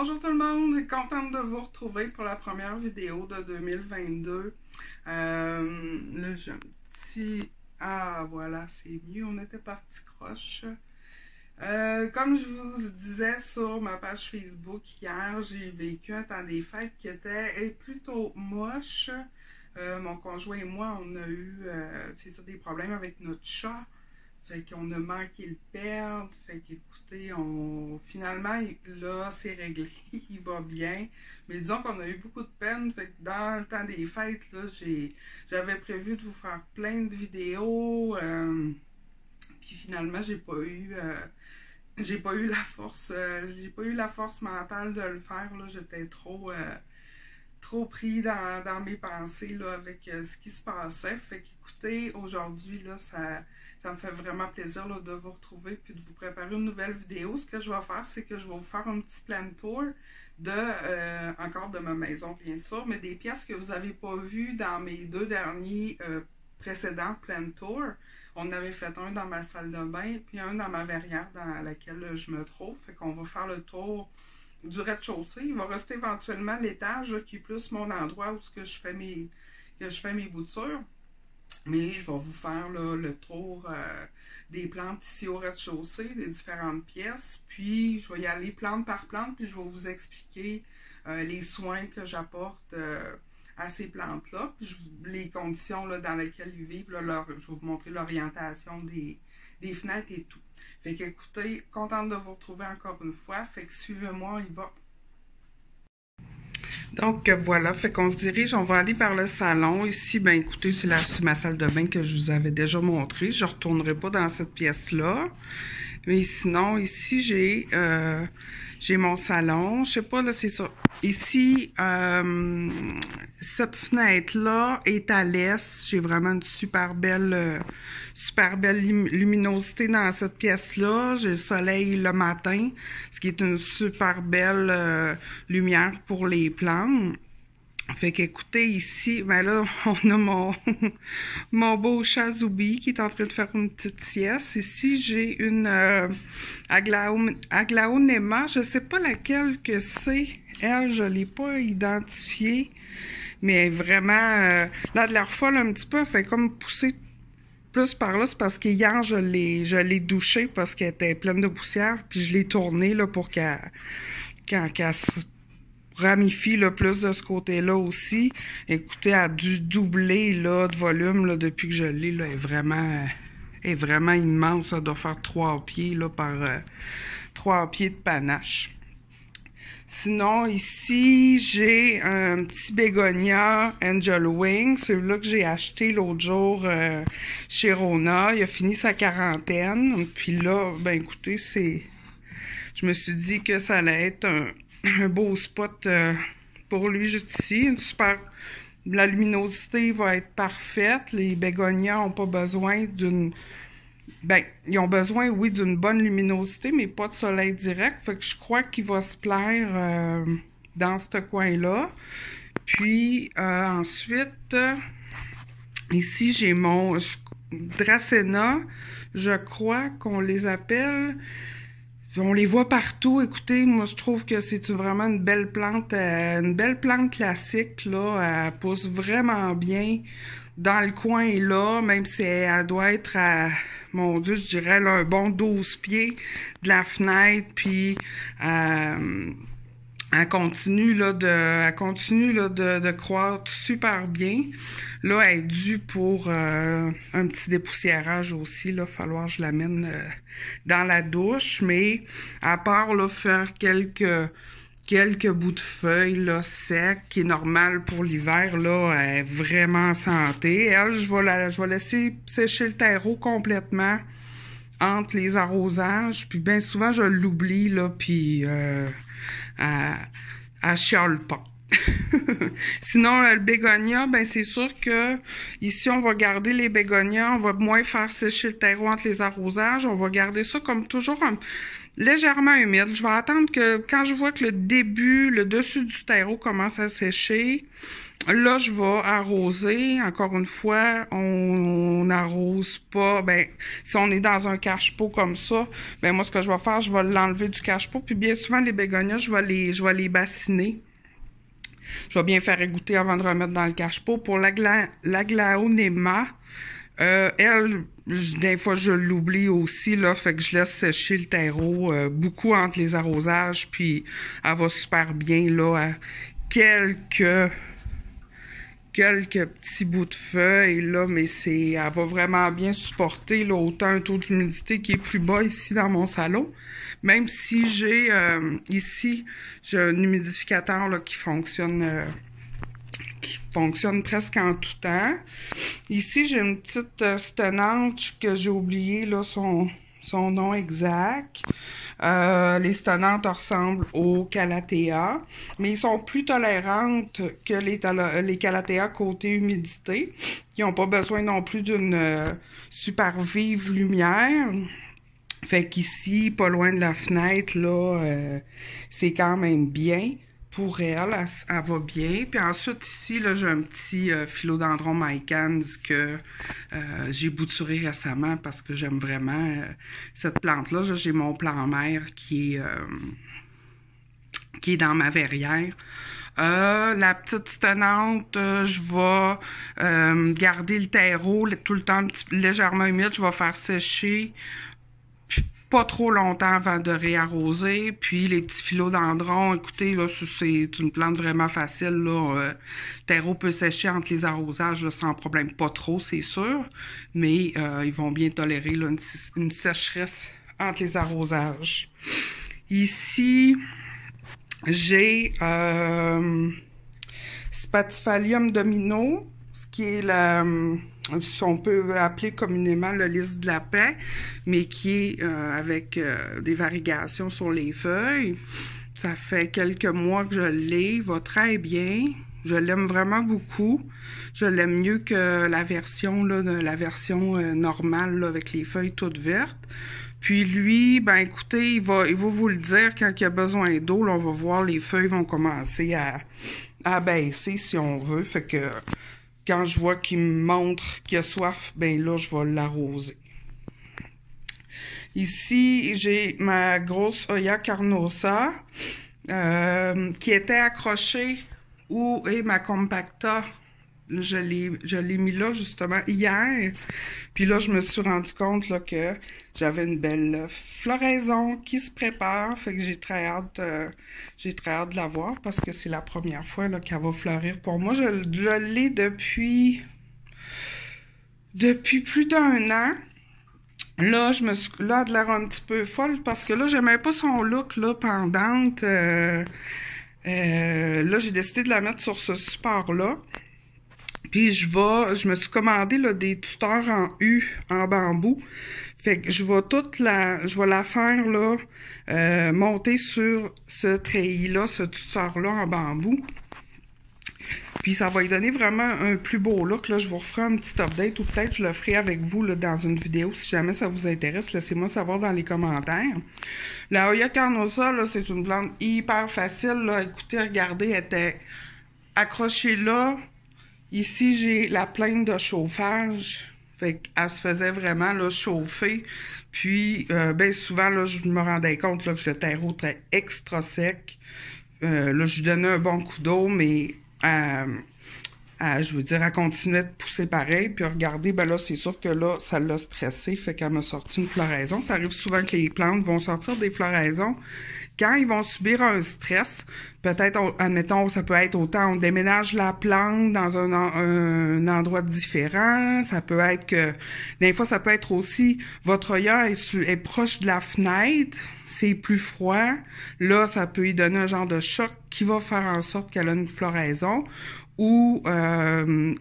Bonjour tout le monde, contente de vous retrouver pour la première vidéo de 2022. Là j'ai un petit... Ah voilà, c'est mieux, on était parti croche. Comme je vous disais sur ma page Facebook hier, j'ai vécu un temps des fêtes qui était plutôt moche. Mon conjoint et moi, on a eu c'est ça, des problèmes avec notre chat. Fait qu'on a manqué le perdre. Fait qu'écoutez, finalement, là, c'est réglé. Il va bien. Mais disons qu'on a eu beaucoup de peine. Fait que dans le temps des fêtes, là, j'avais prévu de vous faire plein de vidéos. Puis finalement, j'ai pas eu la force. J'ai pas eu la force mentale de le faire. Là, j'étais trop pris dans mes pensées là, avec ce qui se passait. Fait qu'écoutez, aujourd'hui, là, ça me fait vraiment plaisir là, de vous retrouver puis de vous préparer une nouvelle vidéo. Ce que je vais faire, c'est que je vais vous faire un petit plan tour encore de ma maison, bien sûr, mais des pièces que vous n'avez pas vues dans mes deux derniers précédents plan tours. On avait fait un dans ma salle de bain puis un dans ma verrière dans laquelle je me trouve. Fait qu'on va faire le tour du rez-de-chaussée. Il va rester éventuellement l'étage qui est plus mon endroit où je fais mes boutures. Mais je vais vous faire là, le tour des plantes ici au rez-de-chaussée, des différentes pièces. Puis je vais y aller plante par plante, puis je vais vous expliquer les soins que j'apporte à ces plantes-là. Puis les conditions là, dans lesquelles ils vivent. Là, je vais vous montrer l'orientation des fenêtres et tout. Fait qu'écoutez, contente de vous retrouver encore une fois. Fait que suivez-moi, on y va. Donc voilà, fait qu'on se dirige, on va aller vers le salon. Ici, ben écoutez, c'est ma salle de bain que je vous avais déjà montrée. Je ne retournerai pas dans cette pièce-là. Mais sinon, ici, j'ai mon salon. Je sais pas, là, c'est ça. Ici, cette fenêtre-là est à l'est. J'ai vraiment une super belle luminosité dans cette pièce-là. J'ai le soleil le matin, ce qui est une super belle lumière pour les plantes. Fait qu'écoutez, ici, ben là, on a mon beau chat Zoubi qui est en train de faire une petite sieste. Ici, j'ai une Aglaonema, je sais pas laquelle que c'est. Elle, je l'ai pas identifiée. Mais vraiment, là, de l'air folle un petit peu, elle fait comme pousser plus par là. C'est parce qu'hier, je l'ai douchée parce qu'elle était pleine de poussière. Puis je l'ai tournée, là, pour qu'elle se ramifie là, plus de ce côté-là aussi. Écoutez, elle a dû doubler là, de volume là, depuis que je l'ai. Là, elle est vraiment immense. Elle doit faire 3 pieds là, par 3 pieds de panache. Sinon, ici, j'ai un petit bégonia Angel Wing. Celui-là que j'ai acheté l'autre jour chez Rona. Il a fini sa quarantaine. Puis là, ben écoutez, je me suis dit que ça allait être un beau spot pour lui juste ici. La luminosité va être parfaite. Les bégonias n'ont pas besoin d'une... Ben, ils ont besoin, oui, d'une bonne luminosité, mais pas de soleil direct. Fait que je crois qu'il va se plaire dans ce coin-là. Puis, ensuite, ici, j'ai mon Dracena. Je crois qu'on les appelle... On les voit partout. Écoutez, moi, je trouve que c'est vraiment une belle plante classique, là. Elle pousse vraiment bien dans le coin là, même si elle doit être à, mon Dieu, je dirais, là, un bon 12 pieds de la fenêtre, puis elle continue là de croître super bien. Là, elle est due pour un petit dépoussiérage aussi. Là, falloir que je l'amène dans la douche. Mais à part là, faire quelques bouts de feuilles là, secs, qui est normal pour l'hiver, là, elle est vraiment en santé. Elle, je vais laisser sécher le terreau complètement entre les arrosages. Puis bien souvent, je l'oublie, là, puis elle chiale pas. Sinon, le bégonia, ben c'est sûr que ici, on va garder les bégonias, on va moins faire sécher le terreau entre les arrosages, on va garder ça comme toujours légèrement humide. Je vais attendre que quand je vois que le dessus du terreau commence à sécher, Là, je vais arroser. Encore une fois, on n'arrose pas. Ben, si on est dans un cache-pot comme ça, ben moi, ce que je vais faire, je vais l'enlever du cache-pot. Puis bien souvent, les bégonias, je vais les bassiner. Je vais bien faire égoutter avant de remettre dans le cache-pot. Pour l'aglaonema, elle, des fois, je l'oublie aussi, là, fait que je laisse sécher le terreau beaucoup entre les arrosages, puis elle va super bien, là, à quelques petits bouts de feuilles, là, mais elle va vraiment bien supporter, là, autant un taux d'humidité qui est plus bas ici dans mon salon, même si j'ai, ici, j'ai un humidificateur, là, qui fonctionne presque en tout temps. Ici, j'ai une petite stonnante que j'ai oublié, là, son nom exact. Les stonnantes ressemblent aux Calathea, mais ils sont plus tolérantes que les Calathea côté humidité. Ils n'ont pas besoin non plus d'une super vive lumière. Fait qu'ici, pas loin de la fenêtre, là, c'est quand même bien. Pour elle, elle va bien. Puis ensuite, ici, là, j'ai un petit philodendron Mycans que j'ai bouturé récemment parce que j'aime vraiment cette plante-là. J'ai mon plan-mère qui est dans ma verrière. La petite stonnante, je vais garder le terreau tout le temps légèrement humide. Je vais faire sécher pas trop longtemps avant de réarroser. Puis les petits philodendrons, écoutez, là, c'est une plante vraiment facile, là. Le terreau peut sécher entre les arrosages là, sans problème. Pas trop, c'est sûr, mais ils vont bien tolérer là, une sécheresse entre les arrosages. Ici, j'ai Spathiphyllum domino, ce qui est on peut appeler communément le lys de la paix, mais qui est avec des varigations sur les feuilles. Ça fait quelques mois que je l'ai, il va très bien. Je l'aime vraiment beaucoup. Je l'aime mieux que la version normale là, avec les feuilles toutes vertes. Puis lui, ben écoutez, il va vous le dire quand il y a besoin d'eau. On va voir, les feuilles vont commencer à baisser si on veut. Fait que quand je vois qu'il me montre qu'il a soif, ben là, je vais l'arroser. Ici, j'ai ma grosse Hoya carnosa qui était accrochée et ma compacta. Je l'ai mis là, justement, hier. Puis là, je me suis rendu compte là, que j'avais une belle floraison qui se prépare. Fait que j'ai très hâte de la voir parce que c'est la première fois là, qu'elle va fleurir pour moi. Je l'ai depuis plus d'1 an. Là, elle a l'air un petit peu folle parce que là, j'aimais pas son look là, pendante. Là, j'ai décidé de la mettre sur ce support-là. Puis je me suis commandé là, des tuteurs en U, en bambou. Fait que je vais la faire là, monter sur ce treillis-là, ce tuteur-là en bambou. Puis ça va lui donner vraiment un plus beau look. Là, je vous referai un petit update ou peut-être je le ferai avec vous là, dans une vidéo. Si jamais ça vous intéresse, laissez-moi savoir dans les commentaires. La Hoya carnosa, là, c'est une plante hyper facile. Là. Écoutez, regardez, elle était accrochée là. Ici, j'ai la plainte de chauffage. Fait qu'elle se faisait vraiment là, chauffer. Puis, bien souvent, là, je me rendais compte là, que le terreau était extra sec. Là, je lui donnais un bon coup d'eau, mais je veux dire, elle continuait de pousser pareil. Puis regardez, ben là, c'est sûr que là, ça l'a stressé. Fait qu'elle m'a sorti une floraison. Ça arrive souvent que les plantes vont sortir des floraisons quand ils vont subir un stress. Peut-être, admettons, ça peut être autant on déménage la plante dans un endroit différent. Ça peut être que, des fois, ça peut être aussi, votre Hoya est proche de la fenêtre. C'est plus froid. Là, ça peut y donner un genre de choc qui va faire en sorte qu'elle a une floraison. Ou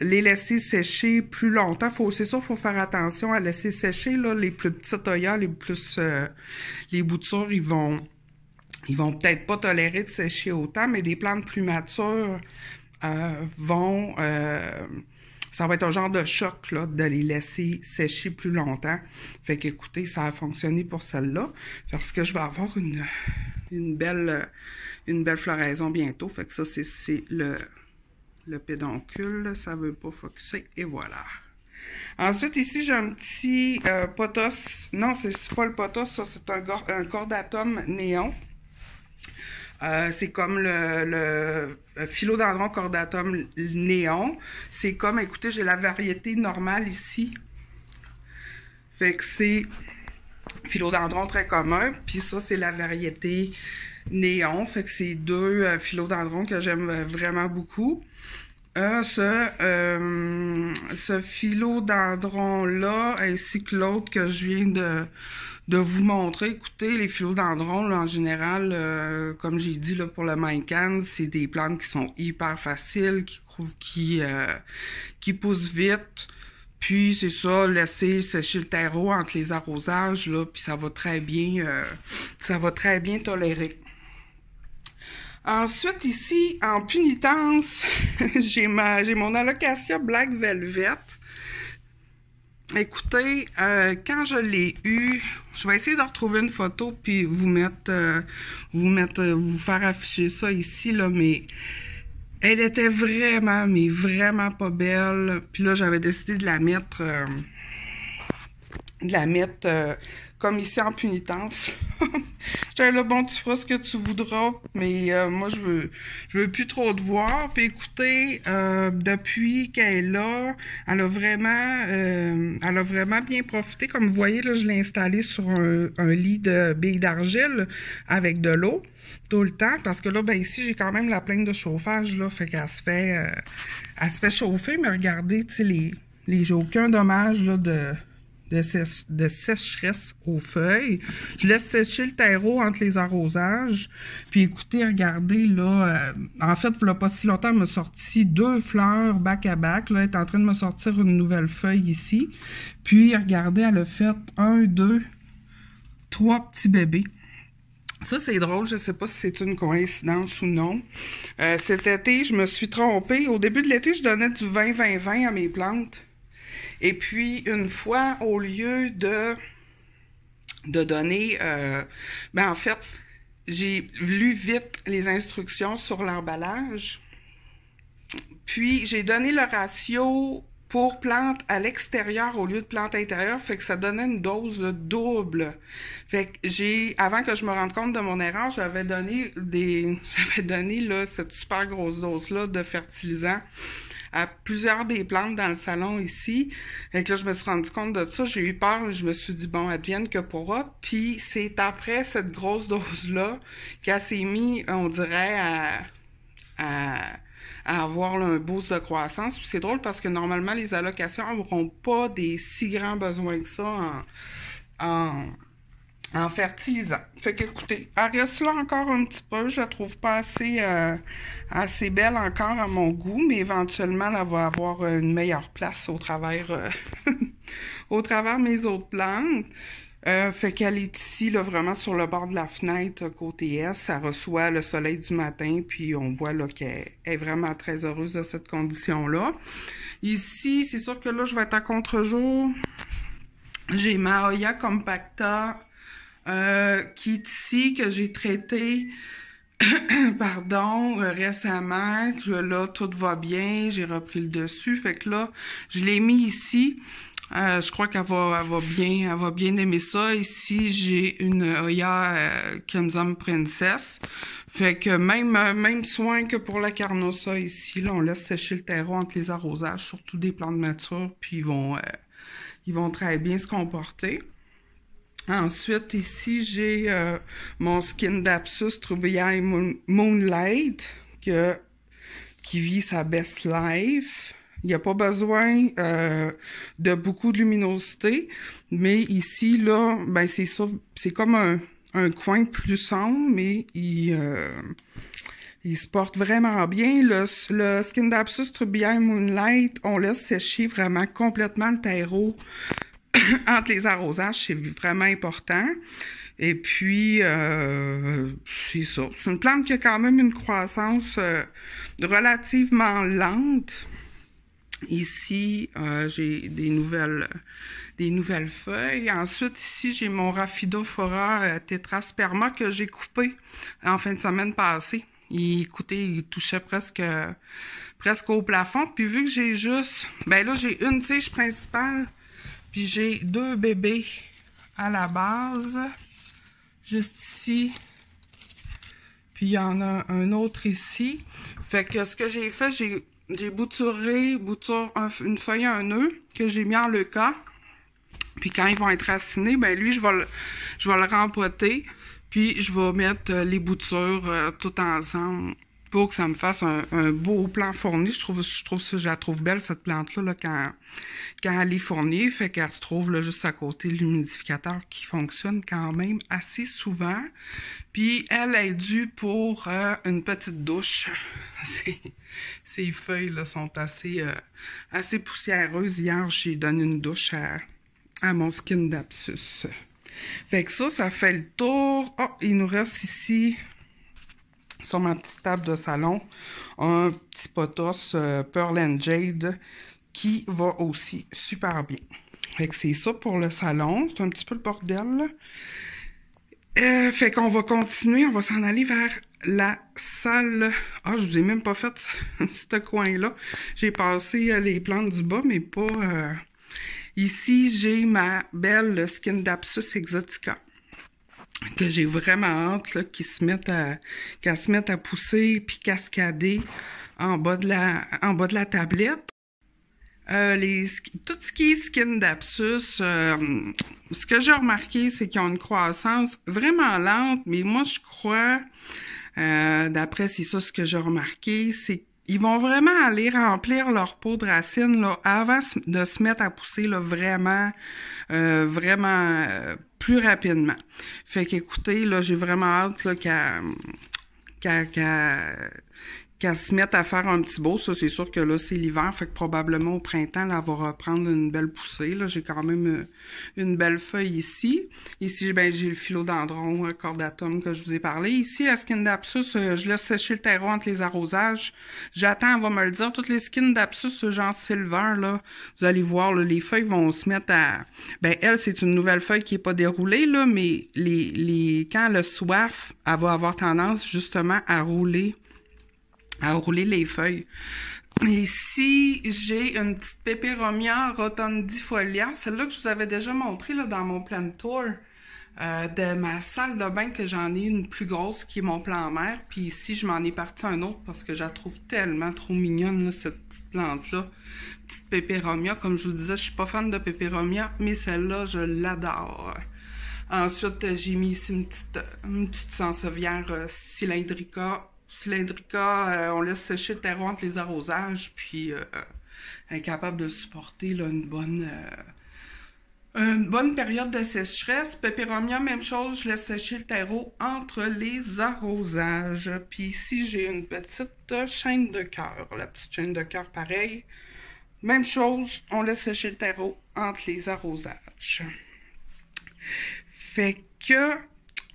les laisser sécher plus longtemps. C'est sûr, il faut faire attention à laisser sécher là, les plus petites Hoya, les boutures, ils vont peut-être pas tolérer de sécher autant, mais des plantes plus matures ça va être un genre de choc là, de les laisser sécher plus longtemps. Fait qu'écoutez, ça a fonctionné pour celle-là, parce que je vais avoir une belle floraison bientôt. Fait que ça, c'est le pédoncule, ça veut pas focusser, et voilà. Ensuite, ici, j'ai un petit pothos. Non, c'est pas le pothos, ça, c'est un cordatum néon. C'est comme le philodendron cordatum néon. C'est comme, écoutez, j'ai la variété normale ici. Fait que c'est philodendron très commun. Puis ça, c'est la variété néon. Fait que c'est deux philodendrons que j'aime vraiment beaucoup. Ce philodendron-là, ainsi que l'autre que je viens de vous montrer. Écoutez, les philodendrons, là, en général, comme j'ai dit là, pour le Mannequin, c'est des plantes qui sont hyper faciles, qui poussent vite. Puis, c'est ça, laisser sécher le terreau entre les arrosages, là, puis ça va très bien tolérer. Ensuite, ici, en punitance, j'ai mon Alocasia Black Velvet. Écoutez, quand je l'ai eu, je vais essayer de retrouver une photo puis vous faire afficher ça ici, là, mais elle était vraiment, mais vraiment pas belle. Puis là, j'avais décidé de la mettre comme ici en punitance. J'étais là, bon, tu feras ce que tu voudras, mais moi, je veux plus trop te voir. Puis écoutez, depuis qu'elle est là, elle a vraiment bien profité. Comme vous voyez, là, je l'ai installée sur un lit de billes d'argile avec de l'eau tout le temps, parce que là, ben ici, j'ai quand même la plainte de chauffage, là, fait qu'elle se fait chauffer, mais regardez, tu sais, j'ai aucun dommage, là, de sécheresse aux feuilles. Je laisse sécher le terreau entre les arrosages. Puis écoutez, regardez, là, en fait, il n'y a pas si longtemps, elle m'a sorti 2 fleurs back-à-back. Là, elle est en train de me sortir une nouvelle feuille ici. Puis regardez, elle a fait 1, 2, 3 petits bébés. Ça, c'est drôle. Je ne sais pas si c'est une coïncidence ou non. Cet été, je me suis trompée. Au début de l'été, je donnais du 20-20-20 à mes plantes. Et puis, une fois, au lieu de donner... en fait, j'ai lu vite les instructions sur l'emballage. Puis, j'ai donné le ratio pour plantes à l'extérieur au lieu de plantes intérieures. Fait que ça donnait une dose double. Fait que avant que je me rende compte de mon erreur, j'avais donné là, cette super grosse dose-là de fertilisant à plusieurs des plantes dans le salon ici. Et que là, je me suis rendu compte de ça. J'ai eu peur. Je me suis dit, bon, advienne que pourra. Puis c'est après cette grosse dose-là qu'elle s'est mise, on dirait, à avoir là, un boost de croissance. C'est drôle parce que normalement, les allocations n'auront pas des si grands besoins que ça en fertilisant. Fait que, écoutez, elle reste là encore un petit peu. Je la trouve pas assez belle encore à mon goût, mais éventuellement, elle va avoir une meilleure place au travers mes autres plantes. Fait qu'elle est ici, là, vraiment sur le bord de la fenêtre, côté est. Elle reçoit le soleil du matin, puis on voit là qu'elle est vraiment très heureuse de cette condition-là. Ici, c'est sûr que là, je vais être à contre-jour. J'ai ma Hoya compacta qui est ici, que j'ai traité récemment. Là, tout va bien, j'ai repris le dessus. Fait que là, je l'ai mis ici. Je crois qu'elle va bien aimer ça. Ici, j'ai une Hoya Crimson Princess. Fait que même soin que pour la Carnosa ici, là, on laisse sécher le terreau entre les arrosages, surtout des plantes matures, puis ils vont très bien se comporter. Ensuite, ici, j'ai mon Scindapsus Trubiae Moonlight qui vit sa best life. Il n'y a pas besoin de beaucoup de luminosité, mais ici, là, ben c'est ça, c'est comme un coin plus sombre, mais il se porte vraiment bien. Le Scindapsus Trubiae Moonlight, on laisse sécher vraiment complètement le terreau entre les arrosages, c'est vraiment important. Et puis, c'est ça. C'est une plante qui a quand même une croissance relativement lente. Ici, j'ai des nouvelles feuilles. Ensuite, ici, j'ai mon Rhaphidophora tetrasperma que j'ai coupé en fin de semaine passée. Écoutez, il touchait presque au plafond. Puis vu que j'ai juste... Ben là, j'ai une tige principale, puis j'ai 2 bébés à la base, juste ici. Puis il y en a un autre ici. Fait que ce que j'ai fait, j'ai bouturé une feuille à un nœud que j'ai mis en leuca. Puis quand ils vont être racinés, ben lui, je vais le rempoter. Puis je vais mettre les boutures tout ensemble pour que ça me fasse un beau plant fourni. Je la trouve belle, cette plante-là, là, quand elle est fournie. Fait qu'elle se trouve là, juste à côté de l'humidificateur qui fonctionne quand même assez souvent. Puis elle est due pour une petite douche. Ces feuilles là, sont assez poussiéreuses. Hier, j'ai donné une douche à mon Scindapsus. Fait que ça fait le tour. Oh, il nous reste ici, sur ma petite table de salon, un petit potos Pearl and Jade qui va aussi super bien. Fait que c'est ça pour le salon. C'est un petit peu le bordel. Fait qu'on va continuer. On va s'en aller vers la salle. Ah, je vous ai même pas fait ce coin-là. J'ai passé les plantes du bas, mais pas... Ici, j'ai ma belle Scindapsus exotica que j'ai vraiment hâte là, qu'elle se mette à pousser puis cascader en bas de la tablette. Tout ce qui est Scindapsus, ce que j'ai remarqué, c'est qu'ils ont une croissance vraiment lente, mais moi, je crois, d'après c'est ça ce que j'ai remarqué, c'est ils vont vraiment aller remplir leur pot de racines là, avant de se mettre à pousser là, vraiment plus rapidement. Fait qu'écoutez, là, j'ai vraiment hâte là, qu'elle se mette à faire un petit beau. Ça, c'est sûr que là, c'est l'hiver. Fait que probablement au printemps, là, elle va reprendre une belle poussée. Là, j'ai quand même une belle feuille ici. Ici, ben, j'ai le philodendron cordatum que je vous ai parlé. Ici, la Scindapsus, je laisse sécher le terreau entre les arrosages. J'attends, elle va me le dire. Toutes les Scindapsus, genre silver, là, vous allez voir, là, les feuilles vont se mettre à... Ben, elle, c'est une nouvelle feuille qui est pas déroulée, là, mais quand elle a soif, elle va avoir tendance, justement, à rouler les feuilles. Ici, j'ai une petite Peperomia rotundifolia, celle-là que je vous avais déjà montré là, dans mon plan tour de ma salle de bain, que j'en ai une plus grosse qui est mon plan mer. Puis ici, je m'en ai parti un autre parce que je la trouve tellement trop mignonne, là, cette petite plante-là. Petite Peperomia. Comme je vous disais, je suis pas fan de Peperomia, mais celle-là, je l'adore. Ensuite, j'ai mis ici une petite sansevieria cylindrica. On laisse sécher le terreau entre les arrosages, puis elle est capable de supporter là, une bonne période de sécheresse. Peperomia, même chose, je laisse sécher le terreau entre les arrosages. Puis ici, j'ai une petite chaîne de cœur. La petite chaîne de cœur, pareil. Même chose, on laisse sécher le terreau entre les arrosages. Fait que,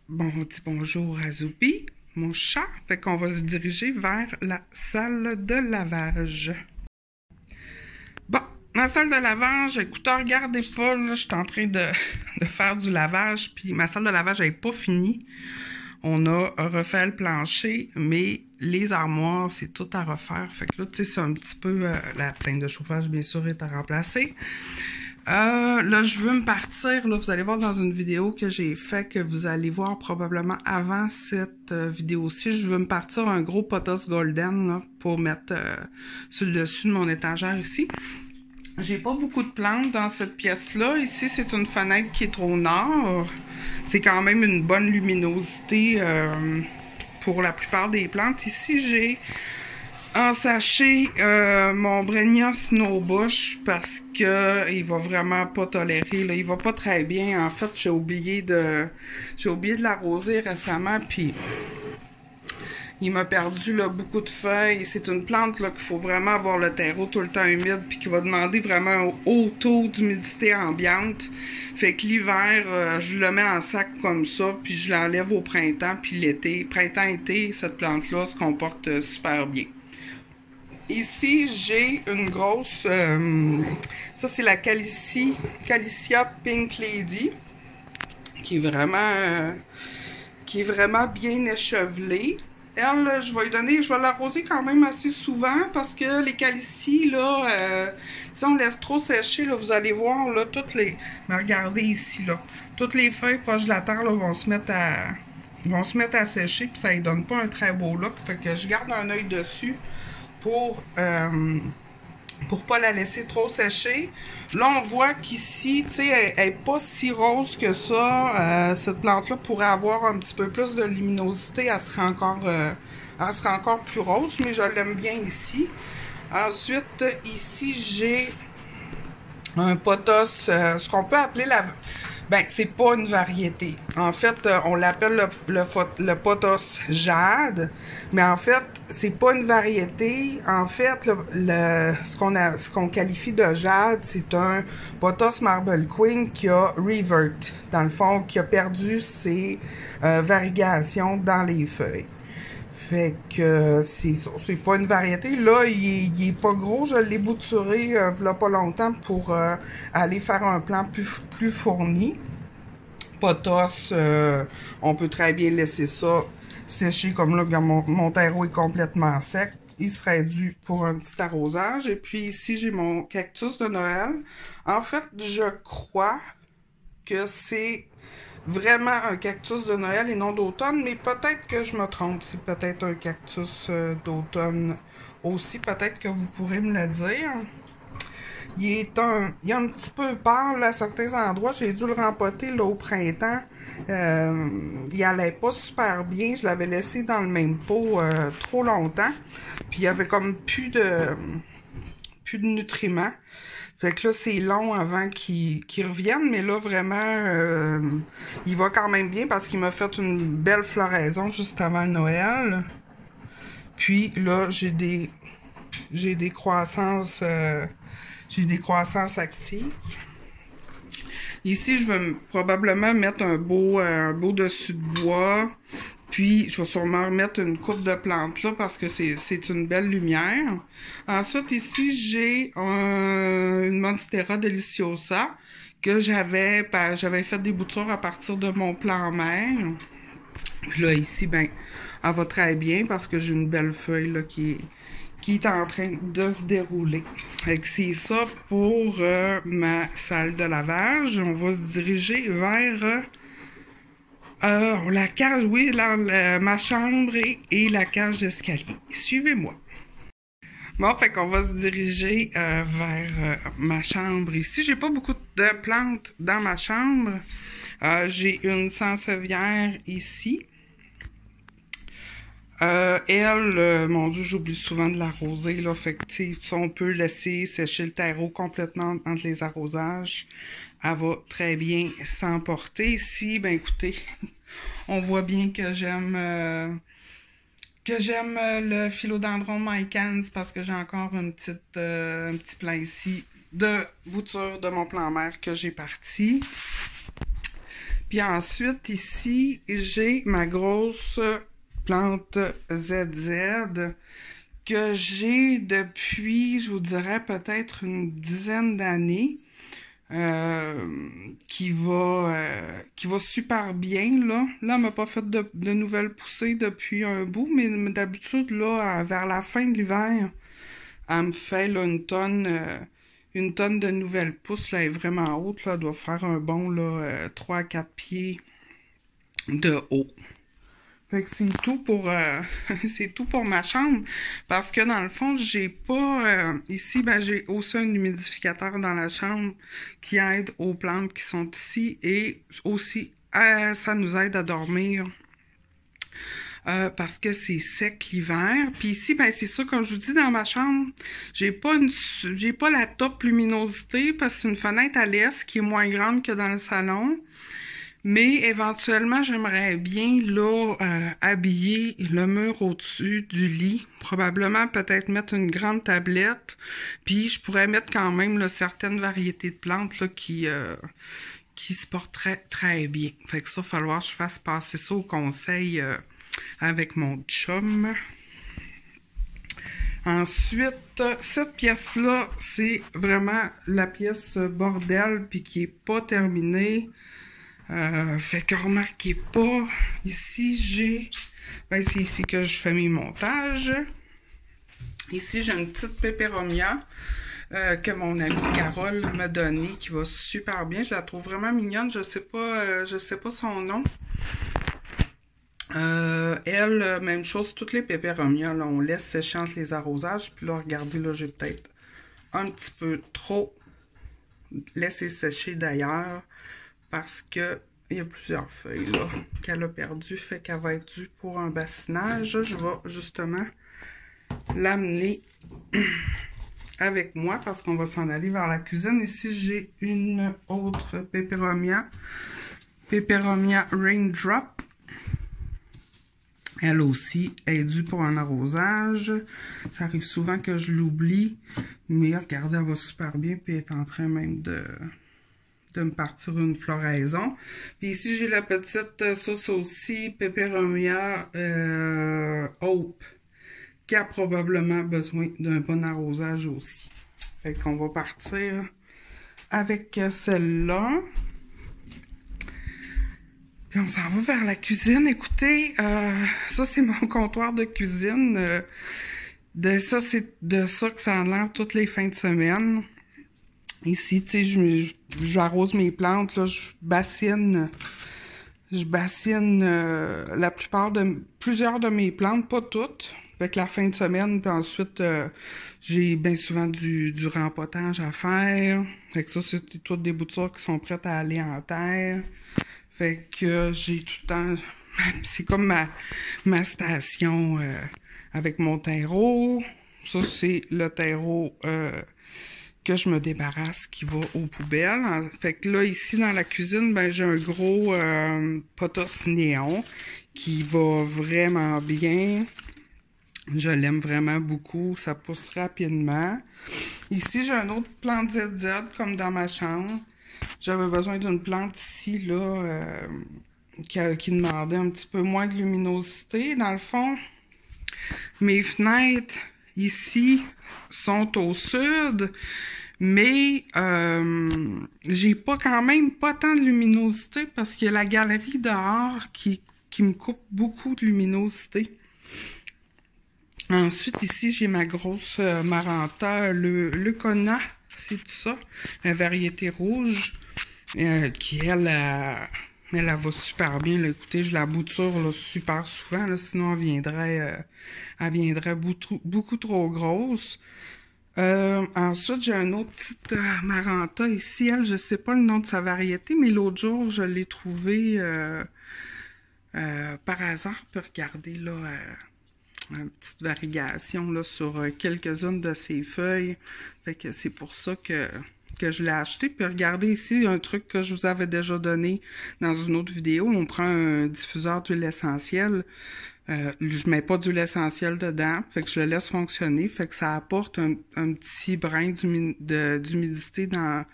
bon, on dit bonjour à Zoupi, mon chat. Fait qu'on va se diriger vers la salle de lavage. Bon, la salle de lavage, écoutez, regardez pas, là, je suis en train de faire du lavage, puis ma salle de lavage n'est pas finie. On a refait le plancher, mais les armoires, c'est tout à refaire. Fait que là, tu sais, c'est un petit peu... la plainte de chauffage, bien sûr, est à remplacer. Là, je veux me partir. Là, vous allez voir dans une vidéo que j'ai fait, que vous allez voir probablement avant cette vidéo-ci. Je veux me partir un gros potos golden là, pour mettre sur le dessus de mon étagère ici. J'ai pas beaucoup de plantes dans cette pièce-là. Ici, c'est une fenêtre qui est au nord. C'est quand même une bonne luminosité pour la plupart des plantes. Ici, j'ai en sachet mon Brenia Snowbush parce que il va vraiment pas tolérer. Là, il va pas très bien. En fait, j'ai oublié de l'arroser récemment, puis il m'a perdu là, beaucoup de feuilles. C'est une plante là, qu'il faut vraiment avoir le terreau tout le temps humide, puis qui va demander vraiment un haut taux d'humidité ambiante. Fait que l'hiver, je le mets en sac comme ça, puis je l'enlève au printemps, puis l'été. Printemps-été, cette plante-là se comporte super bien. Ici, j'ai une grosse... ça, c'est la Calicia Pink Lady, qui est vraiment bien échevelée. elle, je vais l'arroser quand même assez souvent parce que les calicis, là, si on laisse trop sécher, là, vous allez voir, là, mais regardez ici, là, toutes les feuilles proches de la terre, là, vont se mettre à sécher, puis ça ne donne pas un très beau look. Fait que je garde un œil dessus pour pas la laisser trop sécher. Là, on voit qu'ici, tu sais, elle n'est pas si rose que ça. Cette plante-là pourrait avoir un petit peu plus de luminosité. Elle serait encore plus rose, mais je l'aime bien ici. Ensuite, ici, j'ai un pothos, ce qu'on peut appeler la... Ben, c'est pas une variété. En fait, on l'appelle le pothos jade, mais en fait, c'est pas une variété. En fait, ce qu'on qualifie de jade, c'est un pothos marble queen qui a revert, dans le fond, qui a perdu ses varigations dans les feuilles. Fait que c'est pas une variété. Là, il est pas gros. Je l'ai bouturé il y a pas longtemps pour aller faire un plant plus fourni. Pothos, on peut très bien laisser ça sécher comme là. Mon terreau est complètement sec. Il serait dû pour un petit arrosage. Et puis ici, j'ai mon cactus de Noël. En fait, je crois que c'est vraiment un cactus de Noël et non d'automne, mais peut-être que je me trompe. C'est peut-être un cactus d'automne aussi. Peut-être que vous pourrez me le dire. Il est un petit peu pâle à certains endroits. J'ai dû le rempoter là, au printemps. Il allait pas super bien. Je l'avais laissé dans le même pot trop longtemps. Puis il y avait comme plus de nutriments. Fait que là, c'est long avant qu'il revienne, mais là, vraiment, il va quand même bien parce qu'il m'a fait une belle floraison juste avant Noël. Puis là, j'ai des croissances actives. Ici, je vais probablement mettre un beau dessus de bois. Puis, je vais sûrement remettre une coupe de plantes là parce que c'est une belle lumière. Ensuite, ici, j'ai une Monstera deliciosa que j'avais fait des boutures à partir de mon plant mère. Puis là, ici, ben, elle va très bien parce que j'ai une belle feuille là qui est en train de se dérouler. C'est ça pour ma salle de lavage. On va se diriger vers... la cage, oui, ma chambre et la cage d'escalier. Suivez-moi. Bon, fait qu'on va se diriger vers ma chambre ici. J'ai pas beaucoup de plantes dans ma chambre. J'ai une sansevieria ici. Mon Dieu, j'oublie souvent de l'arroser, là. Fait que, tu sais, on peut laisser sécher le terreau complètement entre les arrosages. Elle va très bien s'emporter. Ici, ben écoutez, on voit bien que j'aime le philodendron Mycans parce que j'ai encore un petit plan ici de bouture de mon plant mère que j'ai parti. Puis ensuite, ici, j'ai ma grosse plante ZZ que j'ai depuis, je vous dirais, peut-être une dizaine d'années. Qui va super bien, là. Là, elle m'a pas fait de nouvelles poussées depuis un bout, mais d'habitude, là, vers la fin de l'hiver, elle me fait, là, une tonne de nouvelles pousses, là, elle est vraiment haute, là, elle doit faire un bon, là, 3 à 4 pieds de haut. Fait que c'est tout pour ma chambre parce que dans le fond, j'ai pas ici, ben j'ai aussi un humidificateur dans la chambre qui aide aux plantes qui sont ici et aussi ça nous aide à dormir parce que c'est sec l'hiver. Puis ici, ben c'est ça, comme je vous dis, dans ma chambre, j'ai pas la top luminosité parce que c'est une fenêtre à l'est qui est moins grande que dans le salon. Mais éventuellement, j'aimerais bien là habiller le mur au-dessus du lit. Probablement peut-être mettre une grande tablette. Puis je pourrais mettre quand même là, certaines variétés de plantes là, qui se portent très, très bien. Fait que ça, il va falloir que je fasse passer ça au conseil avec mon chum. Ensuite, cette pièce-là, c'est vraiment la pièce bordel puis qui est pas terminée. Fait que remarquez pas, ici j'ai... Ben, c'est ici que je fais mes montages. Ici, j'ai une petite pépéromia que mon amie Carole m'a donnée, qui va super bien. Je la trouve vraiment mignonne. Je sais pas son nom. Elle, même chose, toutes les pépéromias, là, on laisse sécher entre les arrosages. Puis là, regardez, là, j'ai peut-être un petit peu trop laissé sécher d'ailleurs. Parce que il y a plusieurs feuilles, là, qu'elle a perdues. Fait qu'elle va être due pour un bassinage. Je vais justement l'amener avec moi parce qu'on va s'en aller vers la cuisine. Ici, j'ai une autre pépéromia Raindrop. Elle aussi est due pour un arrosage. Ça arrive souvent que je l'oublie, mais regardez, elle va super bien, puis elle est en train même de me partir une floraison. Puis ici, j'ai la petite sauce aussi, pépéromia Hope, qui a probablement besoin d'un bon arrosage aussi. Fait qu'on va partir avec celle-là. Puis on s'en va vers la cuisine. Écoutez, ça c'est mon comptoir de cuisine. C'est de ça que ça a l'air toutes les fins de semaine. Ici, tu sais, j'arrose mes plantes, là, je bassine la plupart plusieurs de mes plantes, pas toutes. Avec la fin de semaine, puis ensuite, j'ai bien souvent du rempotage à faire. Fait que ça, c'est toutes des boutures qui sont prêtes à aller en terre. Fait que j'ai tout le temps... C'est comme ma station avec mon terreau. Ça, c'est le terreau que je me débarrasse qui va aux poubelles. Fait que là, ici, dans la cuisine, ben j'ai un gros potos néon qui va vraiment bien. Je l'aime vraiment beaucoup. Ça pousse rapidement. Ici, j'ai un autre plante ZZ, comme dans ma chambre. J'avais besoin d'une plante ici, là, qui demandait un petit peu moins de luminosité. Dans le fond, mes fenêtres, ici, sont au sud, mais j'ai quand même pas tant de luminosité parce qu'il y a la galerie dehors qui me coupe beaucoup de luminosité. Ensuite, ici, j'ai ma grosse Maranta, le Kona, c'est tout ça, la variété rouge, qui, elle va super bien. Là. Écoutez, je la bouture là, super souvent, là, sinon elle viendrait beaucoup trop grosse. Ensuite, j'ai une autre petite Maranta ici. Elle, je sais pas le nom de sa variété, mais l'autre jour, je l'ai trouvée par hasard. Puis regardez, là... une petite variegation là, sur quelques-unes de ses feuilles. Fait que c'est pour ça que je l'ai acheté. Puis regardez ici, un truc que je vous avais déjà donné dans une autre vidéo. On prend un diffuseur d'huile essentielle. Je mets pas d'huile essentielle dedans. Fait que je le laisse fonctionner. Fait que ça apporte un petit brin d'humidité dans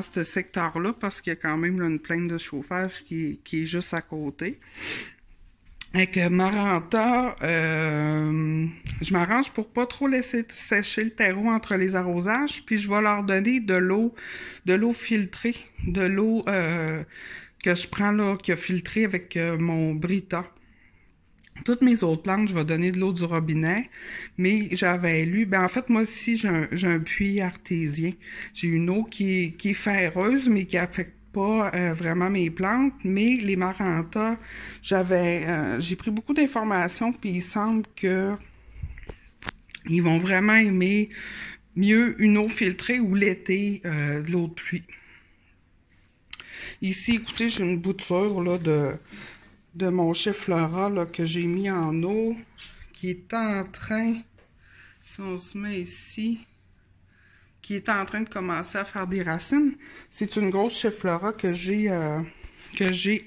ce secteur-là parce qu'il y a quand même là, une plainte de chauffage qui est juste à côté. Avec Maranta, je m'arrange pour pas trop laisser sécher le terreau entre les arrosages, puis je vais leur donner de l'eau filtrée, de l'eau que je prends là, qui a filtré avec mon Brita. Toutes mes autres plantes, je vais donner de l'eau du robinet, mais j'avais lu, ben en fait moi aussi j'ai un puits artésien. J'ai une eau qui est ferreuse, mais qui affecte pas vraiment mes plantes, mais les Maranta, j'ai pris beaucoup d'informations, puis il semble que ils vont vraiment aimer mieux une eau filtrée ou l'été de l'eau de pluie. Ici, écoutez, j'ai une bouture là, de mon Chiflora là, que j'ai mis en eau, qui est en train, si on se met ici, qui est en train de commencer à faire des racines. C'est une grosse Chiflora que j'ai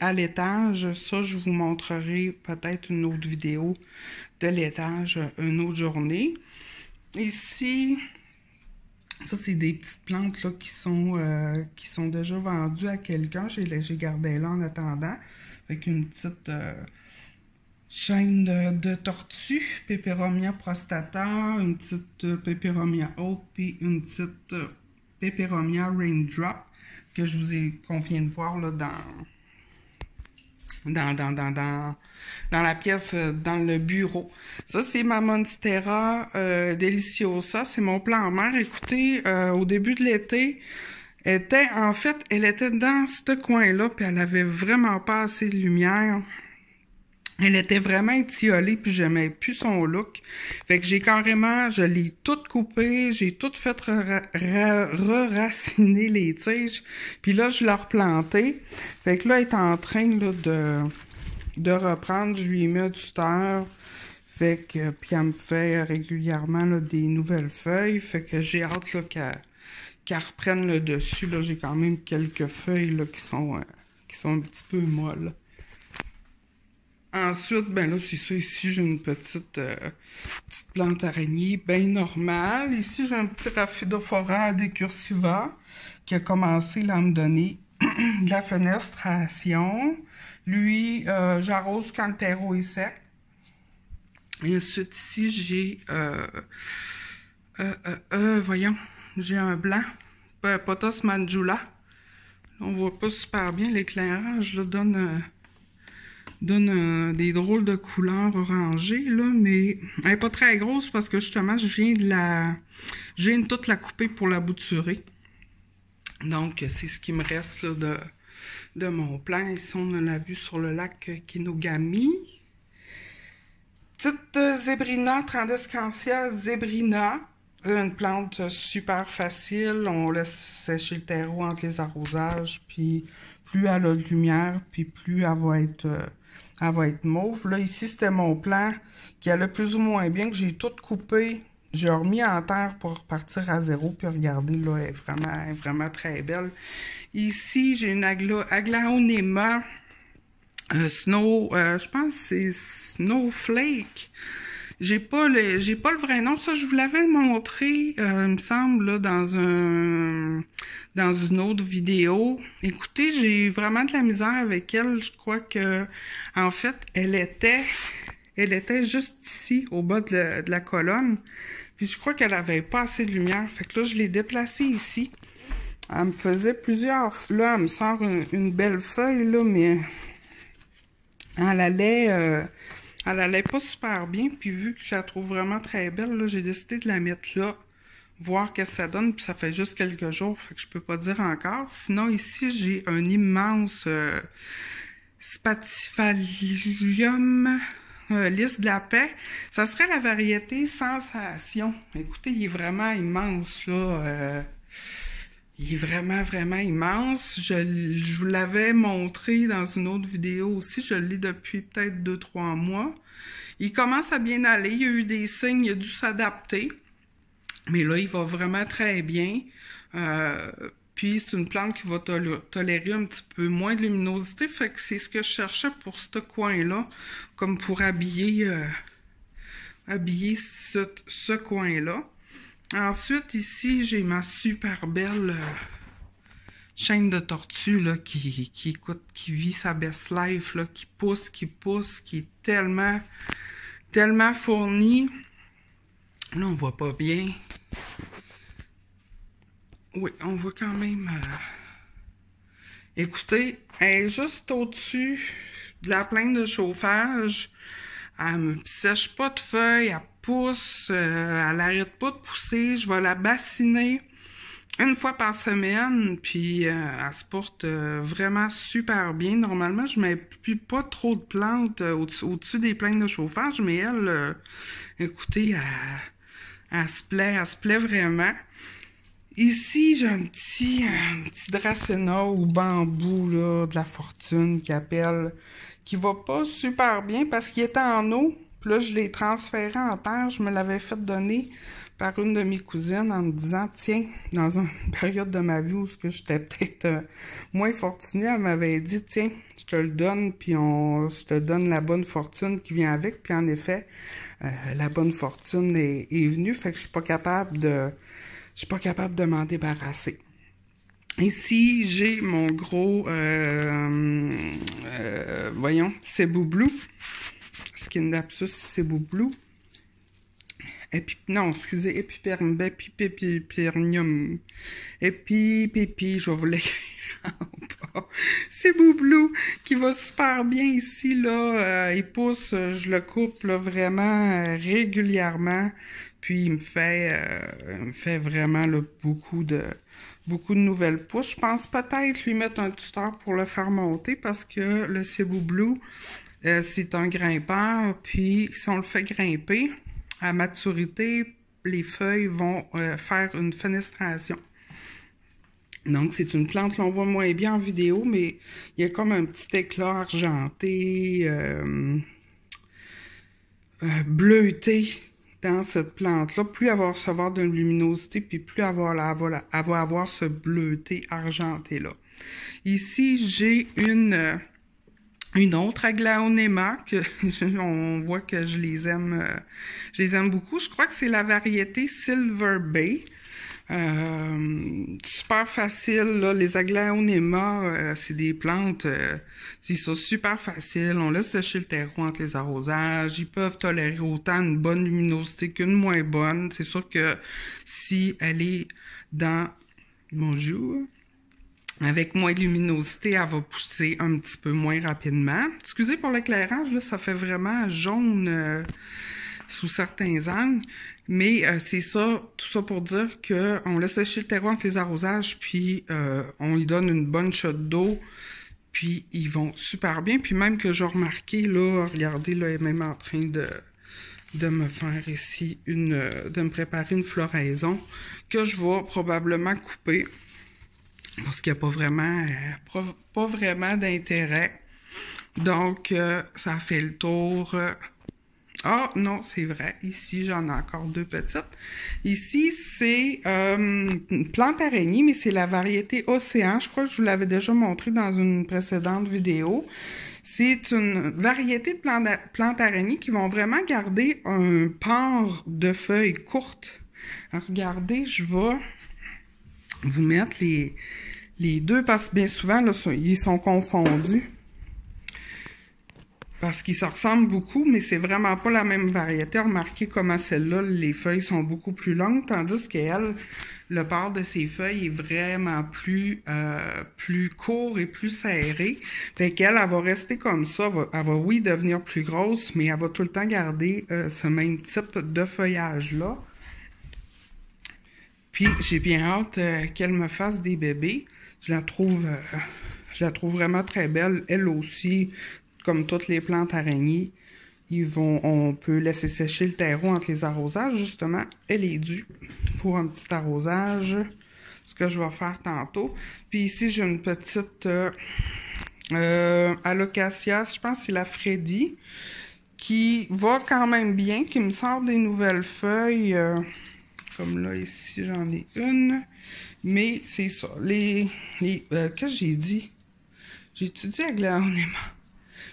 à l'étage. Ça, je vous montrerai peut-être une autre vidéo de l'étage une autre journée. Ici, ça, c'est des petites plantes là, qui sont déjà vendues à quelqu'un. J'ai gardé là en attendant. Avec une petite chaîne de tortues, Peperomia prostata, une petite Peperomia Hope, puis une petite Peperomia Raindrop qu'on vient de voir là, dans la pièce, dans le bureau. Ça, c'est ma Monstera Deliciosa. C'est mon plan en mer. Écoutez, au début de l'été, elle était dans ce coin-là, puis elle avait vraiment pas assez de lumière. Elle était vraiment étiolée, puis j'aimais plus son look. Fait que je l'ai toute coupée, j'ai tout fait raciner les tiges, puis là, je l'ai replantée. Fait que là, elle est en train là, de reprendre, je lui ai mis du terre. Fait que, puis elle me fait régulièrement là, des nouvelles feuilles. Fait que j'ai hâte là, qu'elle reprenne le dessus. Là, j'ai quand même quelques feuilles là, qui sont un petit peu molles. Ensuite, ben là, c'est ça. Ici, j'ai une petite plante araignée bien normale. Ici, j'ai un petit Rhaphidophora decursiva qui a commencé là, à me donner de la fenestration. Lui, j'arrose quand le terreau est sec. Et ensuite, ici, j'ai... voyons, j'ai un blanc. Pothos Manjula. On voit pas super bien l'éclairage, là, donne des drôles de couleurs orangées, là, mais elle n'est pas très grosse parce que justement, je viens de toute la couper pour la bouturer. Donc, c'est ce qui me reste là, de mon plan. Ici, on a la vue sur le lac Kenogami. Petite Zébrina, Trandescantia Zébrina. Une plante super facile. On laisse sécher le terreau entre les arrosages, puis plus elle a de lumière, puis plus elle va être mauve. Là, ici, c'était mon plan qui allait plus ou moins bien, que j'ai tout coupé. J'ai remis en terre pour repartir à zéro, puis regardez, là, elle est vraiment très belle. Ici, j'ai une Aglaonema je pense que c'est Snowflake. J'ai pas le vrai nom. Ça, je vous l'avais montré, il me semble, là, dans une autre vidéo. Écoutez, j'ai vraiment de la misère avec elle. Je crois que, en fait, elle était juste ici, au bas de la colonne. Puis je crois qu'elle avait pas assez de lumière. Fait que là, je l'ai déplacée ici. Elle me faisait plusieurs... Là, elle me sort une belle feuille, là, mais elle allait pas super bien. Puis vu que je la trouve vraiment très belle, là, j'ai décidé de la mettre là, voir qu'est-ce que ça donne. Puis ça fait juste quelques jours, fait que je peux pas dire encore. Sinon, ici, j'ai un immense Spatifolium lys de la paix. Ça serait la variété Sensation. Écoutez, il est vraiment immense, là. Il est vraiment immense. Je vous l'avais montré dans une autre vidéo aussi. Je l'ai depuis peut-être 2-3 mois. Il commence à bien aller. Il y a eu des signes, il a dû s'adapter. Mais là, il va vraiment très bien. Puis, c'est une plante qui va tolérer un petit peu moins de luminosité. Fait que c'est ce que je cherchais pour ce coin-là, comme pour habiller ce coin-là. Ensuite, ici, j'ai ma super belle chaîne de tortue là, qui vit sa best life, là, qui pousse, qui est tellement fournie. Là, on voit pas bien. Oui, on voit quand même... Écoutez, elle est juste au-dessus de la plainte de chauffage. Elle me sèche pas de feuilles, elle pousse, elle arrête pas de pousser. Je vais la bassiner une fois par semaine, puis elle se porte vraiment super bien. Normalement, je mets pas trop de plantes au-dessus des plaintes de chauffage, mais elle, écoutez, elle se plaît vraiment. Ici, j'ai un petit Dracena ou bambou là, de la fortune qui va pas super bien parce qu'il était en eau. Puis là, je l'ai transféré en terre. Je me l'avais fait donner par une de mes cousines en me disant, tiens, dans une période de ma vie où j'étais peut-être moins fortunée, elle m'avait dit, tiens, je te le donne, puis je te donne la bonne fortune qui vient avec. Puis en effet, la bonne fortune est venue, fait que je suis pas capable de m'en débarrasser. Ici, j'ai mon gros, Cebu Blue. Scindapsus Cebu Blue. Epipépernium. Epipépi, je vais vous l'écrire en bas. C'est Boublou qui va super bien ici, là. Il pousse, je le coupe là, vraiment régulièrement. Puis il me fait vraiment là, beaucoup de nouvelles pousses. Je pense peut-être lui mettre un tuteur pour le faire monter parce que le Cebu Blue, c'est un grimpeur. Puis si on le fait grimper, à maturité, les feuilles vont faire une fenestration. Donc, c'est une plante, là, on voit moins bien en vidéo, mais il y a comme un petit éclat argenté, bleuté dans cette plante-là. Plus elle va recevoir de luminosité, puis plus elle va avoir ce bleuté argenté-là. Ici, j'ai une autre Aglaonema que on voit que je les aime beaucoup. Je crois que c'est la variété Silver Bay. Super facile, là, les Aglaonema, c'est des plantes, c'est ça, super facile. On laisse sécher le terreau entre les arrosages. Ils peuvent tolérer autant une bonne luminosité qu'une moins bonne. C'est sûr que si elle est dans... Bonjour. Avec moins de luminosité, elle va pousser un petit peu moins rapidement. Excusez pour l'éclairage, là, ça fait vraiment jaune sous certains angles. Mais c'est ça, tout ça pour dire qu'on laisse sécher le terreau entre les arrosages, puis on lui donne une bonne shot d'eau, puis ils vont super bien. Puis même que j'ai remarqué, là, regardez, là, elle est même en train de me faire ici de me préparer une floraison que je vais probablement couper. Parce qu'il n'y a pas vraiment d'intérêt. Donc, ça fait le tour. Ah, non, c'est vrai. Ici, j'en ai encore deux petites. Ici, c'est une plante araignée, mais c'est la variété Océan. Je crois que je vous l'avais déjà montré dans une précédente vidéo. C'est une variété de plantes araignées qui vont vraiment garder un port de feuilles courtes. Alors, regardez, je vais vous mettre les deux, parce que bien souvent, là, ils sont confondus. Parce qu'ils se ressemblent beaucoup, mais c'est vraiment pas la même variété. Remarquez comment celle-là, les feuilles sont beaucoup plus longues, tandis qu'elle, le port de ses feuilles est vraiment plus court et plus serré. Fait qu'elle, elle va rester comme ça. Elle va, oui, devenir plus grosse, mais elle va tout le temps garder ce même type de feuillage-là. Puis, j'ai bien hâte qu'elle me fasse des bébés. Je la trouve vraiment très belle. Elle aussi, comme toutes les plantes araignées, on peut laisser sécher le terreau entre les arrosages. Justement, elle est due pour un petit arrosage, ce que je vais faire tantôt. Puis ici, j'ai une petite Alocasia, je pense que c'est la Freddy, qui va quand même bien, qui me sort des nouvelles feuilles. Comme là, ici, j'en ai une. Mais c'est ça. Qu'est-ce que j'ai dit? J'ai étudié Aglaonema.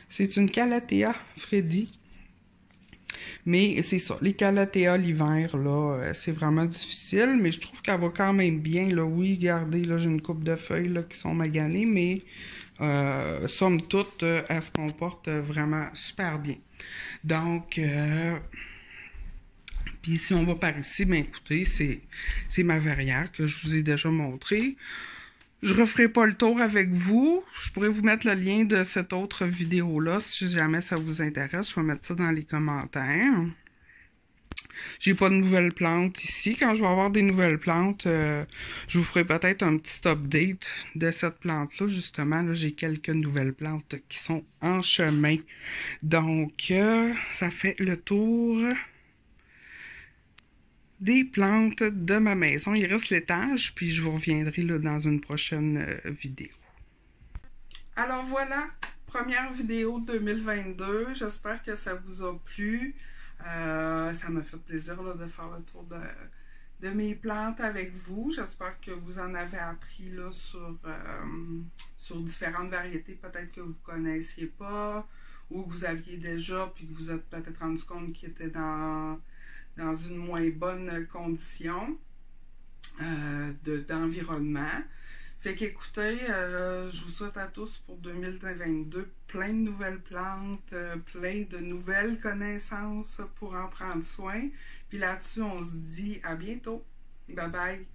C'est une Calathea Freddy. Mais c'est ça. Les Calathea l'hiver, là, c'est vraiment difficile. Mais je trouve qu'elle va quand même bien. Là. Oui, regardez, là, j'ai une coupe de feuilles là, qui sont maganées. Mais somme toute, elle se comporte vraiment super bien. Donc... Puis si on va par ici, ben écoutez, c'est ma verrière que je vous ai déjà montrée. Je referai pas le tour avec vous. Je pourrais vous mettre le lien de cette autre vidéo-là si jamais ça vous intéresse. Je vais mettre ça dans les commentaires. J'ai pas de nouvelles plantes ici. Quand je vais avoir des nouvelles plantes, je vous ferai peut-être un petit update de cette plante-là. Justement, là, j'ai quelques nouvelles plantes qui sont en chemin. Donc, ça fait le tour des plantes de ma maison. Il reste l'étage, puis je vous reviendrai là, dans une prochaine vidéo. Alors voilà, première vidéo 2022. J'espère que ça vous a plu. Ça m'a fait plaisir là, de faire le tour de mes plantes avec vous. J'espère que vous en avez appris là, sur différentes variétés, peut-être que vous ne connaissiez pas, ou que vous aviez déjà, puis que vous êtes peut-être rendu compte qu'ils étaient dans une moins bonne condition d'environnement. Fait qu'écoutez, je vous souhaite à tous pour 2022 plein de nouvelles plantes, plein de nouvelles connaissances pour en prendre soin. Puis là-dessus, on se dit à bientôt. Bye bye!